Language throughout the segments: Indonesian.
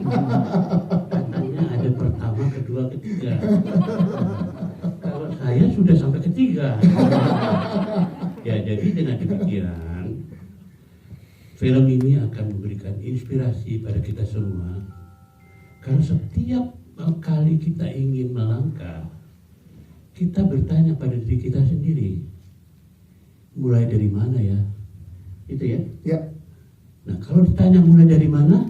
Katanya ada pertama, kedua, ketiga. Kalau saya sudah sampai ketiga. Ya, jadi dengan demikian film ini akan memberikan inspirasi pada kita semua. Karena setiap kali kita ingin melangkah, kita bertanya pada diri kita sendiri, mulai dari mana ya? Itu ya? Ya. Nah, kalau ditanya mulai dari mana,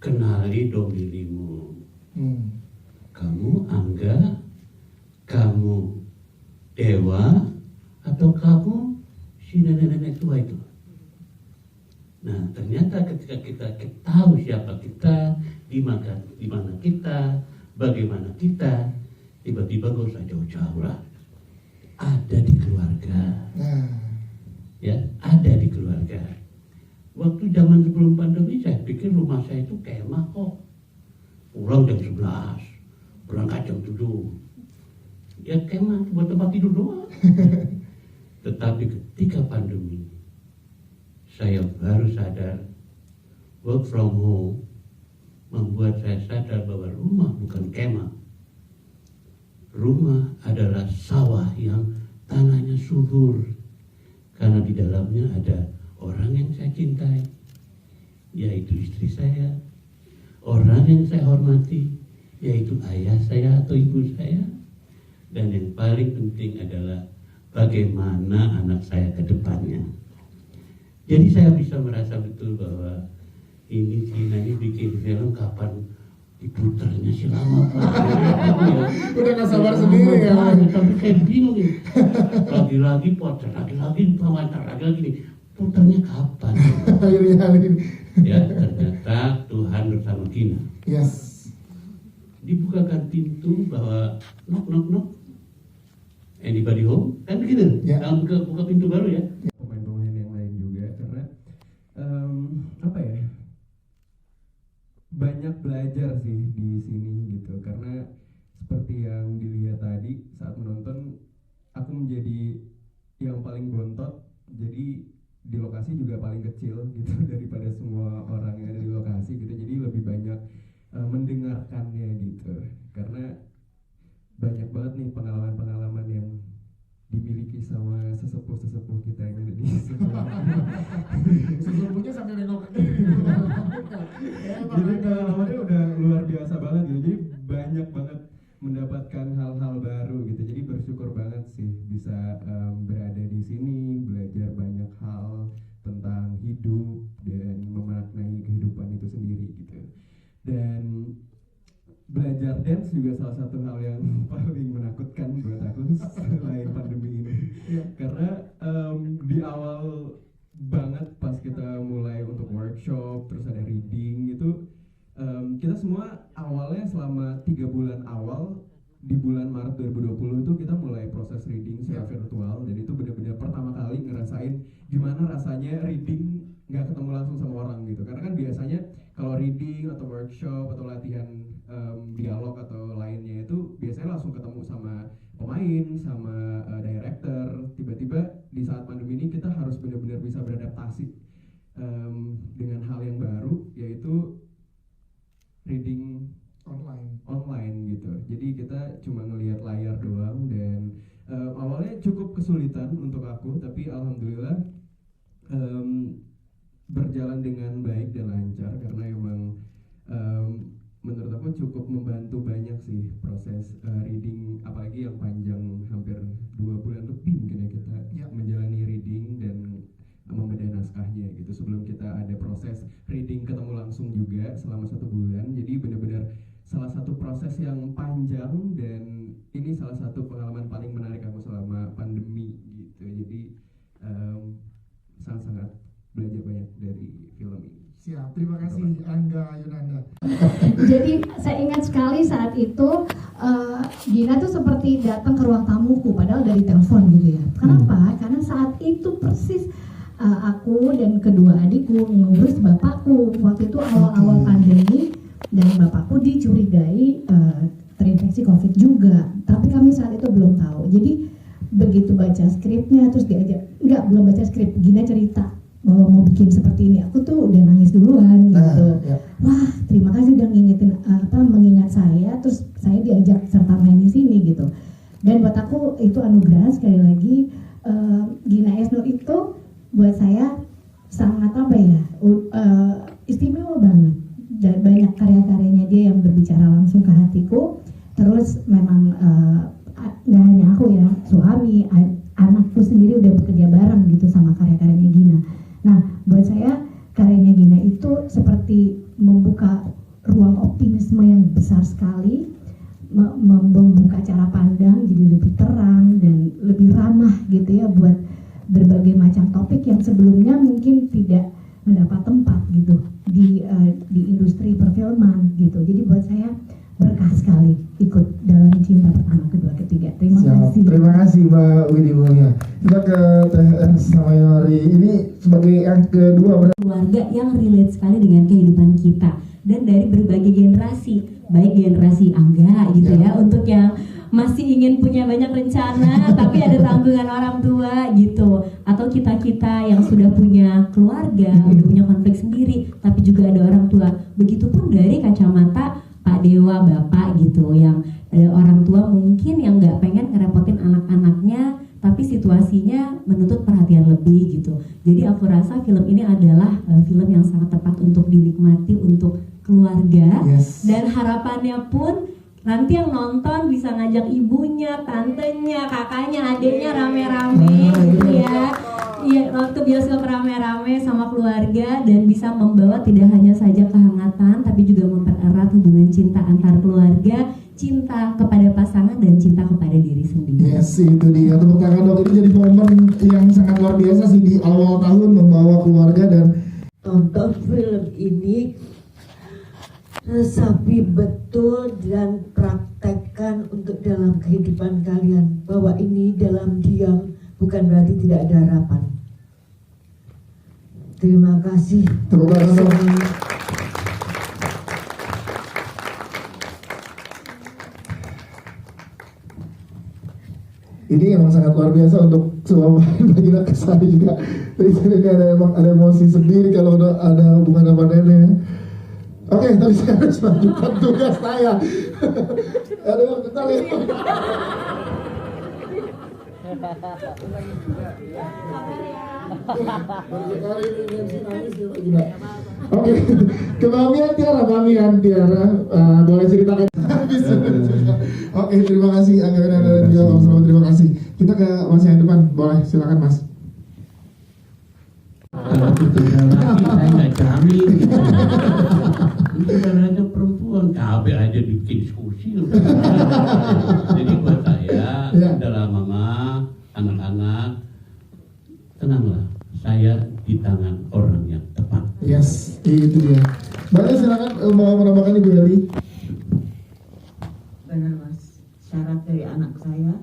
kenali dong dirimu. Kamu Angga, kamu Dewa, atau kamu si nenek-nenek tua itu? Nah, ternyata ketika kita tahu siapa kita, di mana kita, bagaimana kita, tiba-tiba gak usah jauh-jauh lah. Ada di keluarga. Ya, ada di keluarga. Waktu zaman sebelum pandemi saya pikir rumah saya itu kemah kok. Pulang jam 11, berangkat jam 7. Ya kemah buat tempat tidur doang. Tetapi ketika pandemi, saya baru sadar work from home membuat saya sadar bahwa rumah bukan kemah. Rumah adalah sawah yang tanahnya subur. Karena di dalamnya ada orang yang saya cintai, yaitu istri saya. Orang yang saya hormati, yaitu ayah saya atau ibu saya. Dan yang paling penting adalah bagaimana anak saya ke depannya. Jadi saya bisa merasa betul bahwa ini Cina ini bikin film kapan diputarnya sih lama banget. Udah gak sabar sendiri ya. Tapi kayak bingung nih. Lagi-lagi potret, lagi-lagi pengantar, lagi-lagi nih. Putarnya kapan? Ya, ternyata Tuhan bersama kita. Yes. Dibukakan pintu bahwa knock knock knock. Anybody home? Kan begitu. Ya. Jangan buka pintu baru ya. Pemain-pemain yang lain juga karena apa ya? Banyak belajar sih di sini gitu, karena seperti yang dilihat tadi saat menonton, aku menjadi yang paling bontot, jadi di lokasi juga paling kecil gitu daripada semua orang yang ada di lokasi gitu, jadi lebih banyak mendengarkannya gitu, karena banyak banget nih pengalaman-pengalaman yang dimiliki sama sesepuh-sesepuh kita yang ada di sebelah. Sesepuhnya sampai nengok ke kiri. Jadi pengalamannya udah luar biasa banget gitu. Jadi banyak banget mendapatkan hal-hal baru gitu. Jadi bersyukur banget sih bisa berada di sini, belajar banyak hal tentang hidup dan memaknai kehidupan itu sendiri gitu. Dan belajar dance juga salah satu hal yang paling menakutkan buat aku selain pandemi ini. Karena di awal banget pas kita mulai untuk workshop terus ada reading itu, kita semua awalnya selama 3 bulan awal di bulan Maret 2020 itu kita mulai proses reading secara virtual, dan itu benar-benar pertama kali ngerasain gimana rasanya reading nggak ketemu langsung sama orang gitu. Karena kan biasanya kalau reading atau workshop atau latihan dialog atau lainnya itu biasanya langsung ketemu sama pemain, sama director. Tiba-tiba di saat pandemi ini kita harus benar-benar bisa beradaptasi dengan hal yang baru, yaitu reading online gitu. Jadi kita cuma ngelihat layar doang, dan awalnya cukup kesulitan untuk aku, tapi alhamdulillah berjalan dengan baik dan lancar, karena emang menurut aku cukup membantu banyak sih proses reading, apalagi yang panjang hampir 2 bulan lebih mungkin ya kita menjalani reading dan membedah naskahnya gitu, sebelum kita ada proses reading ketemu langsung juga selama 1 bulan. Jadi benar-benar salah satu proses yang panjang, dan ini salah satu pengalaman paling menarik aku selama pandemi gitu. Jadi sangat-sangat belajar banyak dari film ini. Siap, terima kasih Angga Yunanda. Jadi saya ingat sekali saat itu Gina tuh seperti datang ke ruang tamuku padahal dari telepon gitu ya. Kenapa? Karena saat itu persis aku dan kedua adikku ngurus bapakku. Waktu itu awal-awal pandemi, dan bapakku dicurigai terinfeksi COVID juga. Tapi kami saat itu belum tahu. Jadi begitu baca skripnya terus diajak, belum baca skrip, Gina cerita bahwa mau bikin seperti ini, aku tuh udah nangis duluan gitu. Ya. Wah, terima kasih udah mengingat saya, terus saya diajak serta main di sini gitu. Dan buat aku itu anugerah sekali lagi. Gina Esno itu buat saya sangat istimewa banget. Dan banyak karya-karyanya dia yang berbicara langsung ke hatiku. Terus memang nggak hanya aku ya, suami, anakku sendiri udah bekerja bareng gitu sama karya-karyanya Gina. Nah, buat saya karyanya Gina itu seperti membuka ruang optimisme yang besar sekali, membuka cara pandang jadi lebih terang dan lebih ramah gitu ya buat berbagai macam topik yang sebelumnya mungkin tidak mendapat tempat gitu di industri perfilman gitu. Jadi buat saya berkah sekali ikut dalam Cinta Pertama, Kedua, Ketiga. Terima kasih. Terima kasih Mbak Widi Mulya. Kita ke THS Samayori. Ini sebagai yang kedua, keluarga yang relate sekali dengan kehidupan kita dan dari berbagai generasi, baik generasi Angga gitu ya, untuk yang masih ingin punya banyak rencana tapi ada tanggungan orang tua gitu, atau kita yang sudah punya keluarga, udah punya konflik sendiri tapi juga ada orang tua. Begitupun dari kacamata Pak Dewa, Bapak gitu, yang orang tua mungkin yang nggak pengen ngerepotin anak-anaknya tapi situasinya menuntut perhatian lebih gitu. Jadi aku rasa film ini adalah film yang sangat tepat untuk dinikmati untuk keluarga. Dan harapannya pun nanti yang nonton bisa ngajak ibunya, tantenya, kakaknya, adiknya rame-rame gitu ya. Iya, waktu bioskop rame-rame sama keluarga dan bisa membawa tidak hanya saja kehangatan tapi juga mempererat hubungan cinta antar keluarga, cinta kepada pasangan dan cinta kepada diri sendiri. Yes, itu dia. Tepuk tangan dong. Ini jadi momen yang sangat luar biasa sih di awal tahun membawa keluarga dan tonton film ini, resapi betul dan praktekkan untuk dalam kehidupan kalian bahwa ini dalam diam bukan berarti tidak ada harapan. Terima kasih. tepuk tangan dong. Ini emang sangat luar biasa untuk semua bagi saya juga. Di sini ada emosi sendiri kalau ada hubungan sama nenek. Oke, tapi saya harus lanjutkan tugas saya. Aduh, bentar ya. Oke, ke Mami Antiara, boleh ceritakan. Oke, terima kasih Angga dan juga Om Selamat, terima kasih. Kita ke Mas yang depan, boleh silakan Mas. Kalau itu laki saya nggak jamin gitu. Itu karena perempuan, KB aja bikin diskusi. Jadi buat saya, adalah mama, anak-anak, tenanglah, saya di tangan orang yang tepat. Yes, itu dia. Boleh silakan mau menambahkan Ibu Eli. Benar Mas, syarat dari anak saya,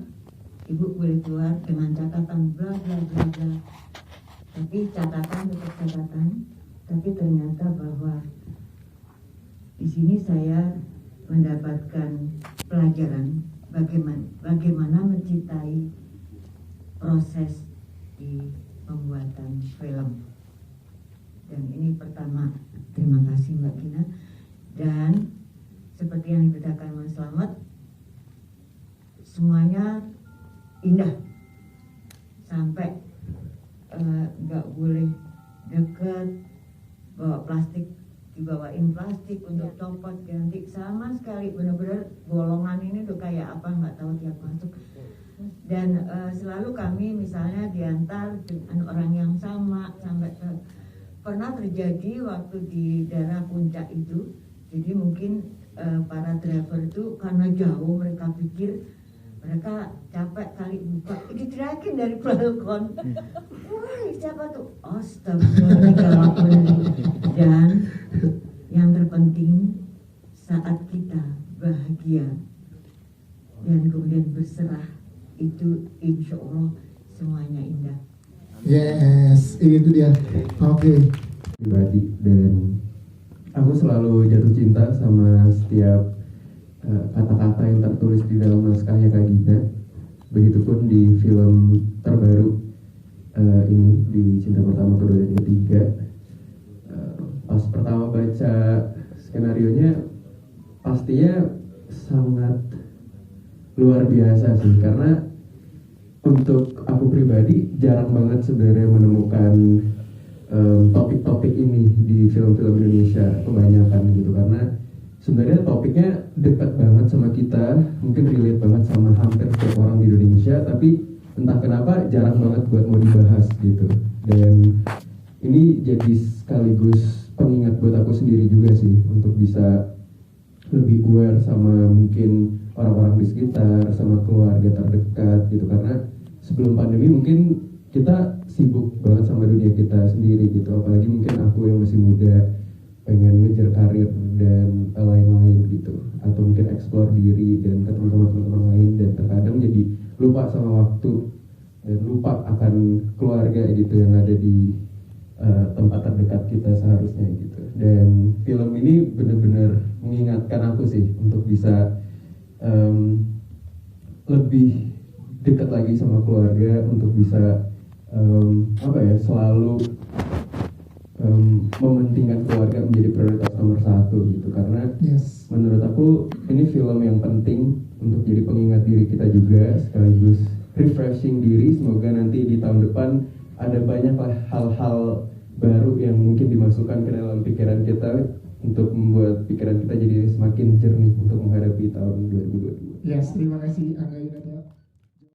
ibu boleh keluar dengan catatan bla bla bla bla. Tapi catatan tetap catatan, tapi ternyata bahwa di sini saya mendapatkan pelajaran bagaimana mencintai proses di pembuatan film. Dan ini pertama, terima kasih Mbak Gina. Dan seperti yang dikatakan Mas Slamet, semuanya indah sampai nggak boleh deket, bawa plastik, dibawain plastik untuk copot ganti, sama sekali benar-benar golongan ini tuh kayak apa nggak tahu tiap masuk. Dan selalu kami misalnya diantar dengan orang yang sama, sampai pernah terjadi waktu di daerah puncak itu. Jadi mungkin para driver itu karena jauh mereka pikir mereka capek kali buka, diteriakin dari balkon. Wah, siapa tuh? Astagfirullahaladzim. Dan yang terpenting saat kita bahagia dan kemudian berserah, itu insya Allah semuanya indah. Yes, itu dia. Oke. Pribadi, dan aku selalu jatuh cinta sama setiap kata-kata yang tertulis di dalam naskahnya Kak Gina. Begitupun di film terbaru ini, di Cinta Pertama, Kedua, dan Ketiga. sebenarnya sangat luar biasa sih, karena untuk aku pribadi jarang banget sebenarnya menemukan topik-topik ini di film-film Indonesia kebanyakan gitu, karena sebenarnya topiknya dekat banget sama kita, mungkin relate banget sama hampir setiap orang di Indonesia, tapi entah kenapa jarang banget buat mau dibahas gitu. Dan ini jadi sekaligus pengingat buat aku sendiri juga sih, untuk bisa lebih aware sama mungkin orang-orang di sekitar, sama keluarga terdekat gitu, karena sebelum pandemi mungkin kita sibuk banget sama dunia kita sendiri gitu, apalagi mungkin aku yang masih muda pengen ngejar karir dan lain-lain gitu, atau mungkin explore diri dan ketemu sama teman-teman lain, dan terkadang jadi lupa sama waktu dan lupa akan keluarga gitu yang ada di tempat terdekat kita seharusnya gitu. Dan film ini benar-benar mengingatkan aku sih untuk bisa lebih dekat lagi sama keluarga, untuk bisa selalu mementingkan keluarga menjadi prioritas nomor satu gitu, karena menurut aku ini film yang penting untuk jadi pengingat diri kita juga, sekaligus refreshing diri. Semoga nanti di tahun depan ada banyak hal-hal baru yang mungkin dimasukkan ke dalam pikiran kita untuk membuat pikiran kita jadi semakin jernih untuk menghadapi tahun 2022. Terima kasih Angga